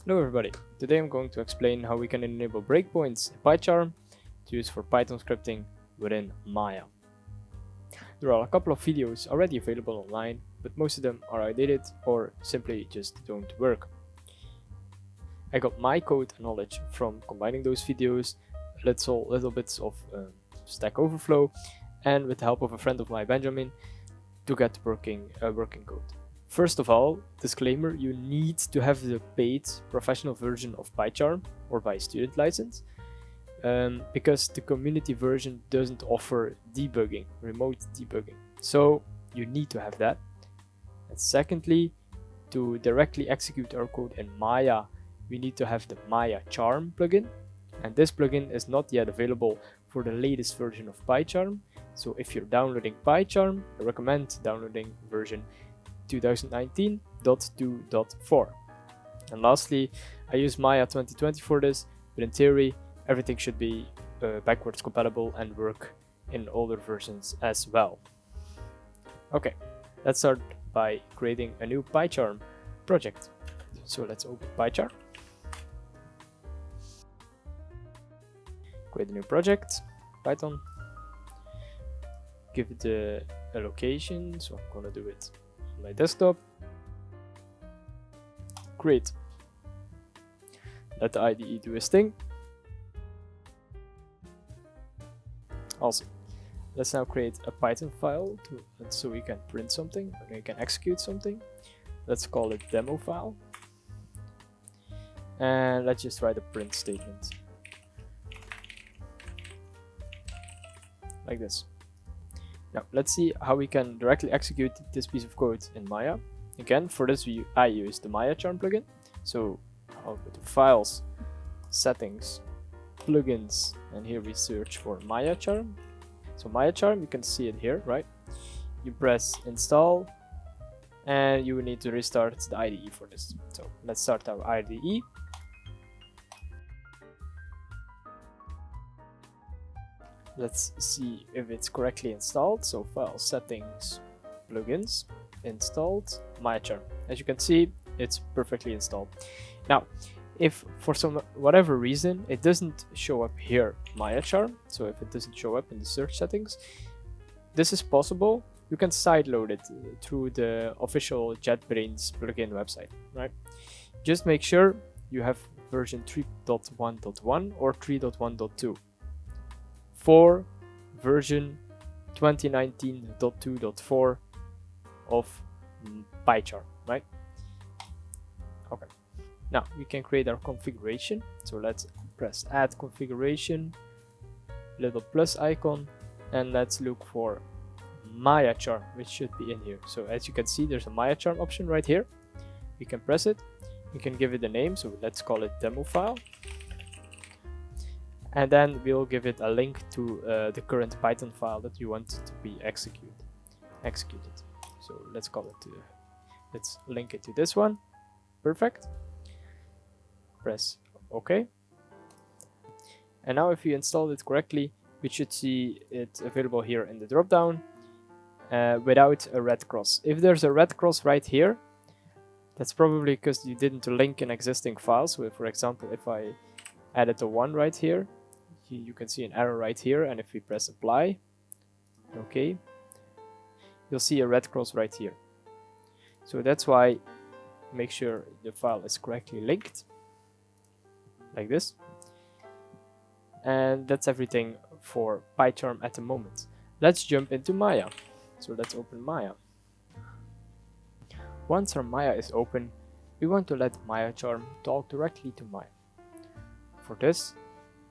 Hello everybody, today I'm going to explain how we can enable breakpoints in Pycharm to use for Python scripting within Maya. There are a couple of videos already available online, but most of them are outdated or simply just don't work. I got my code and knowledge from combining those videos, little bits of Stack Overflow, and with the help of a friend of mine, Benjamin, to get working code. First of all, disclaimer, you need to have the paid professional version of Pycharm or by student license, because the community version doesn't offer debugging, remote debugging. So you need to have that. And secondly, to directly execute our code in Maya, we need to have the MayaCharm plugin. And this plugin is not yet available for the latest version of Pycharm. So if you're downloading Pycharm, I recommend downloading version 2019.2.4. And lastly, I use Maya 2020 for this, but in theory everything should be backwards compatible and work in older versions as well. Okay, let's start by creating a new Pycharm project. So let's open Pycharm, create a new project, Python, give it a location, so I'm gonna do it my desktop. Great. Let the IDE do its thing. Awesome. Let's now create a Python file so we can print something, or we can execute something. Let's call it demo file. And let's just write a print statement. Like this. Now let's see how we can directly execute this piece of code in Maya. Again, for this I use the MayaCharm plugin. So I'll go to Files, Settings, Plugins, and here we search for MayaCharm. So MayaCharm, you can see it here, right? You press Install, and you will need to restart the IDE for this. So let's start our IDE. Let's see if it's correctly installed. So File, Settings, Plugins, Installed, MayaCharm. As you can see, it's perfectly installed. Now, if for whatever reason it doesn't show up here, MayaCharm, so if it doesn't show up in the search settings, this is possible. You can sideload it through the official JetBrains plugin website, right? Just make sure you have version 3.1.1 or 3.1.2. for version 2019.2.4 of Pycharm, right? Okay. Now we can create our configuration. So let's press Add Configuration, little plus icon, and let's look for MayaCharm, which should be in here. So as you can see, there's a MayaCharm option right here. We can press it. We can give it a name. So let's call it demo file. And then we'll give it a link to the current Python file that you want to be executed. So let's call it let's link it to this one. Perfect. Press OK. And now if you installed it correctly, we should see it available here in the dropdown without a red cross. If there's a red cross right here, that's probably because you didn't link an existing file. So if, for example, if I added a 1 right here, you can see an error right here, and if we press apply, okay, you'll see a red cross right here. So that's why make sure the file is correctly linked, like this. And that's everything for Pycharm at the moment. Let's jump into Maya. So let's open Maya. Once our Maya is open, we want to let MayaCharm talk directly to Maya. For this,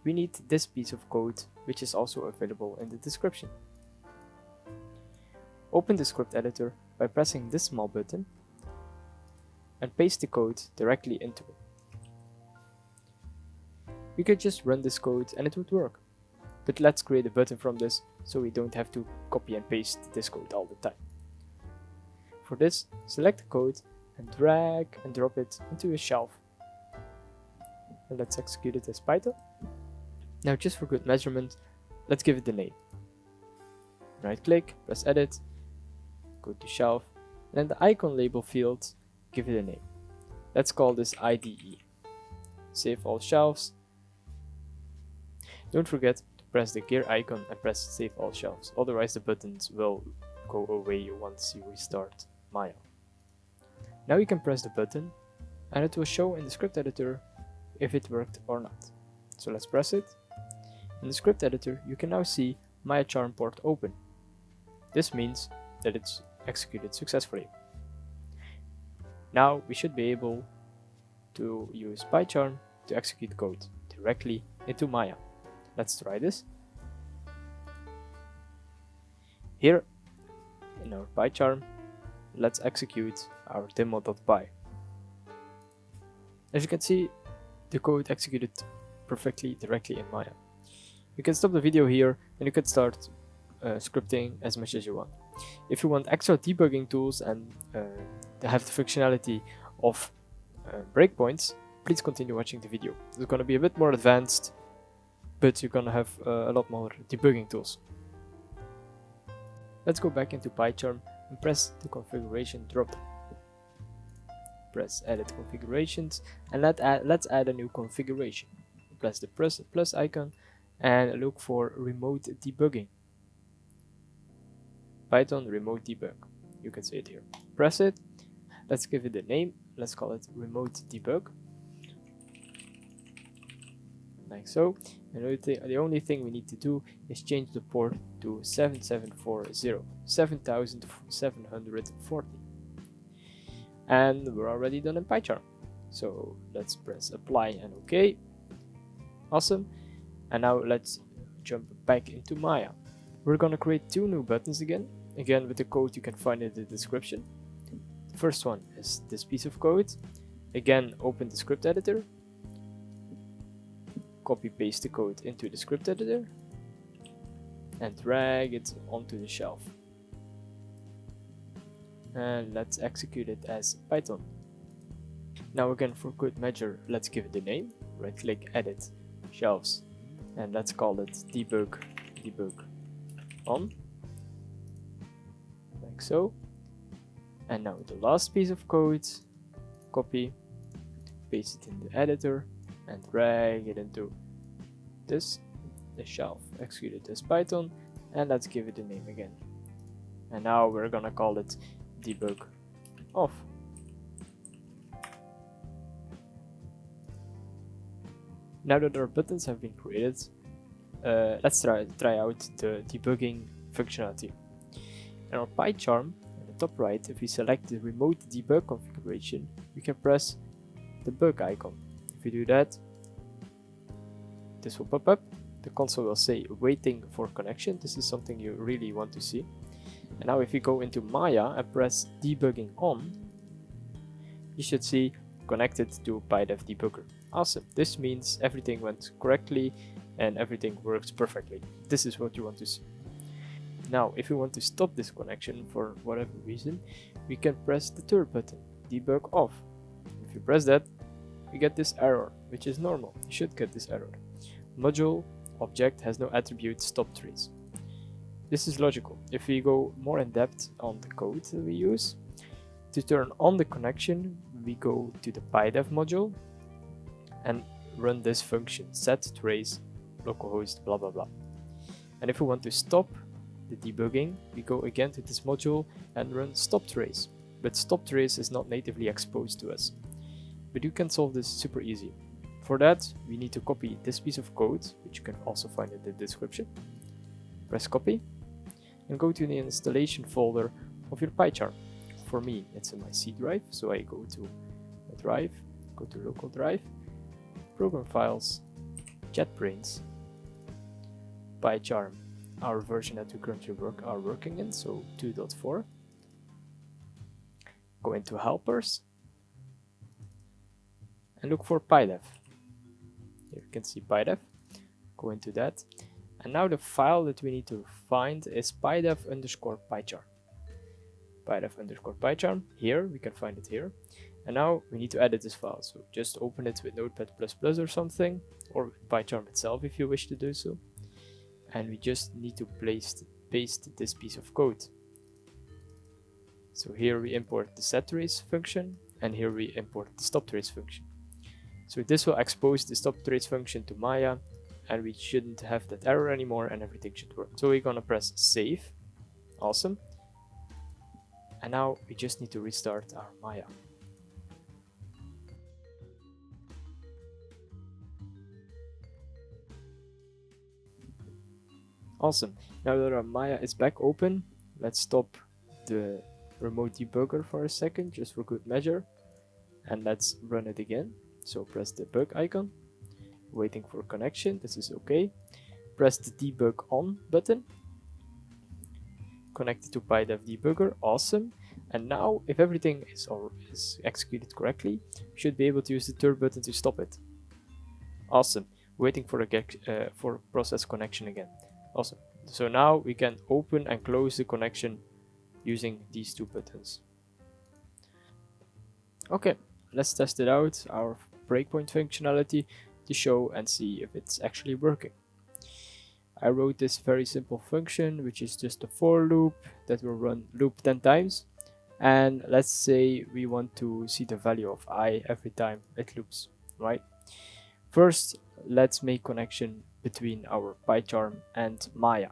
we need this piece of code, which is also available in the description. Open the script editor by pressing this small button and paste the code directly into it. We could just run this code and it would work, but let's create a button from this so we don't have to copy and paste this code all the time. For this, select the code and drag and drop it into a shelf. And let's execute it as Python. Now, just for good measurement, let's give it a name. Right click, press edit, go to shelf, and in the icon label field, give it a name. Let's call this IDE. save all shelves. Don't forget to press the gear icon and press save all shelves, otherwise the buttons will go away once you restart Maya. Now you can press the button and it will show in the script editor if it worked or not. So let's press it. In the script editor you can now see MayaCharm port open. This means that it's executed successfully. Now we should be able to use Pycharm to execute code directly into Maya. Let's try this. Here in our Pycharm, let's execute our demo.py. As you can see, the code executed perfectly directly in Maya. You can stop the video here and you can start scripting as much as you want. If you want extra debugging tools and to have the functionality of breakpoints, please continue watching the video. It's going to be a bit more advanced, but you're going to have a lot more debugging tools. Let's go back into Pycharm and press the configuration drop. Press edit configurations and let's add a new configuration. Press the plus icon and look for remote debugging. Python remote debug. You can see it here. Press it. Let's give it a name. Let's call it remote debug. Like so. And the only thing we need to do is change the port to 7740. And we're already done in Pycharm. So let's press apply and OK. Awesome. And now let's jump back into Maya. We're gonna create two new buttons again with the code you can find in the description. The first one is this piece of code. Again, open the script editor. Copy paste the code into the script editor and drag it onto the shelf. And let's execute it as Python. Now again, for good measure, let's give it a name. Right click, edit, shelves, and let's call it debug on, like so. And now the last piece of code, copy, paste it in the editor and drag it into the shelf. Execute it as Python and let's give it a name again. And now we're gonna call it debug off. Now that our buttons have been created, let's try out the debugging functionality. In our Pycharm, at the top right, if we select the remote debug configuration, we can press the bug icon. If we do that, this will pop up. The console will say waiting for connection. This is something you really want to see. And now if we go into Maya and press debugging on, you should see connected to PyDev debugger. Awesome. This means everything went correctly and everything works perfectly. This is what you want to see. Now, if we want to stop this connection for whatever reason, we can press the third button, debug off. If you press that, we get this error, which is normal. You should get this error. Module object has no attribute stop trace. This is logical. If we go more in depth on the code that we use, to turn on the connection, we go to the PyDev module and run this function, set trace localhost blah blah blah. And if we want to stop the debugging, we go again to this module and run stop trace. But stop trace is not natively exposed to us. But you can solve this super easy. For that, we need to copy this piece of code, which you can also find in the description. Press copy and go to the installation folder of your Pycharm. For me, it's in my C drive, so I go to the drive, go to local drive, program files, JetBrains, Pycharm, our version that we currently are working in, so 2.4. Go into helpers and look for PyDev. Here you can see PyDev. Go into that. And now the file that we need to find is pydev_pycharm. pydev_pycharm. Here, we can find it here. And now we need to edit this file. So just open it with Notepad++ or something, or with Pycharm itself if you wish to do so. And we just need to paste this piece of code. So here we import the setTrace function, and here we import the stopTrace function. So this will expose the stop trace function to Maya, and we shouldn't have that error anymore, and everything should work. So we're gonna press save. Awesome. And now we just need to restart our Maya. Awesome. Now that our Maya is back open, let's stop the remote debugger for a second, just for good measure. And let's run it again. So press the bug icon, waiting for connection. This is okay. Press the debug on button. Connect it to PyDev debugger. Awesome. And now, if everything is executed correctly, we should be able to use the third button to stop it. Awesome. Waiting for for process connection again. Awesome. So now we can open and close the connection using these two buttons. Okay, let's test it out, our breakpoint functionality, to show and see if it's actually working. I wrote this very simple function, which is just a for loop that will run loop 10 times. And let's say we want to see the value of I every time it loops, right? First, let's make connection between our Pycharm and Maya.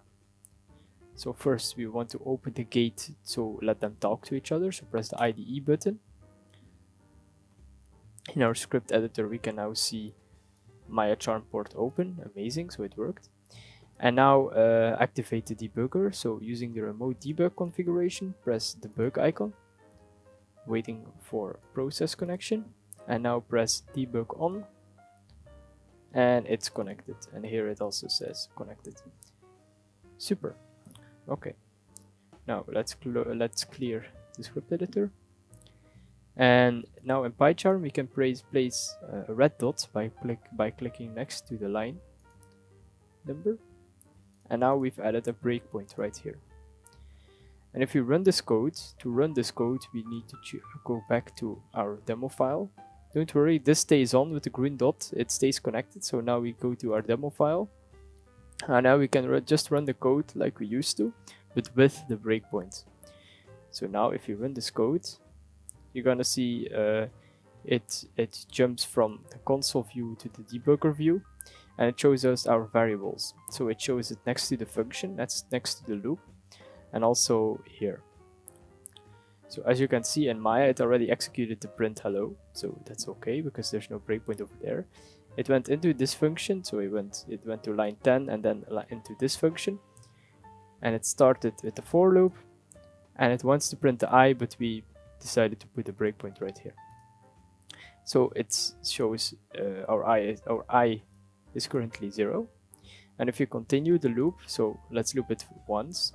So first we want to open the gate, so let them talk to each other. So press the IDE button. In our script editor, we can now see MayaCharm port open. Amazing, so it worked. And now activate the debugger. So using the remote debug configuration, press the bug icon, waiting for process connection, and now press debug on, and it's connected. And here it also says connected. Super. Okay. Now let's clear the script editor. And now in Pycharm we can place a red dot by clicking next to the line number. And now we've added a breakpoint right here. And if we run this code, we need to go back to our demo file. Don't worry, this stays on with the green dot, it stays connected. So now we go to our demo file. And now we can just run the code like we used to, but with the breakpoint. So now if you run this code, you're gonna see it jumps from the console view to the debugger view, and it shows us our variables. So it shows it next to the function, that's next to the loop, and also here. So as you can see in Maya, it already executed the print hello, so that's okay because there's no breakpoint over there. It went into this function, so it went to line 10 and then into this function, and it started with the for loop, and it wants to print the I, but we decided to put a breakpoint right here. So it shows our I is currently 0, and if you continue the loop, so let's loop it once,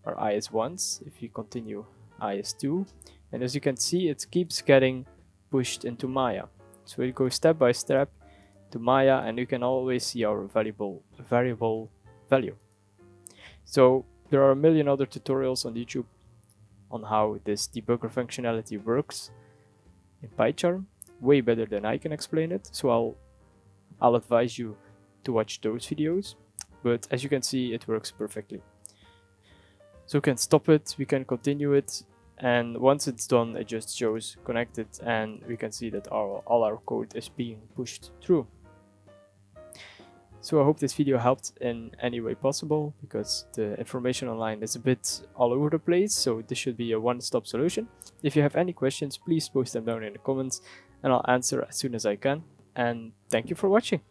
our I is once. If you continue, I is 2, and as you can see, it keeps getting pushed into Maya. So it goes step by step to Maya, and you can always see our variable value. So there are a million other tutorials on YouTube on how this debugger functionality works in Pycharm, way better than I can explain it. So I'll advise you to watch those videos, but as you can see, it works perfectly. So we can stop it, we can continue it, and once it's done, it just shows connected, and we can see that all our code is being pushed through. So I hope this video helped in any way possible, because the information online is a bit all over the place, so this should be a one-stop solution. If you have any questions, please post them down in the comments, and I'll answer as soon as I can. And thank you for watching.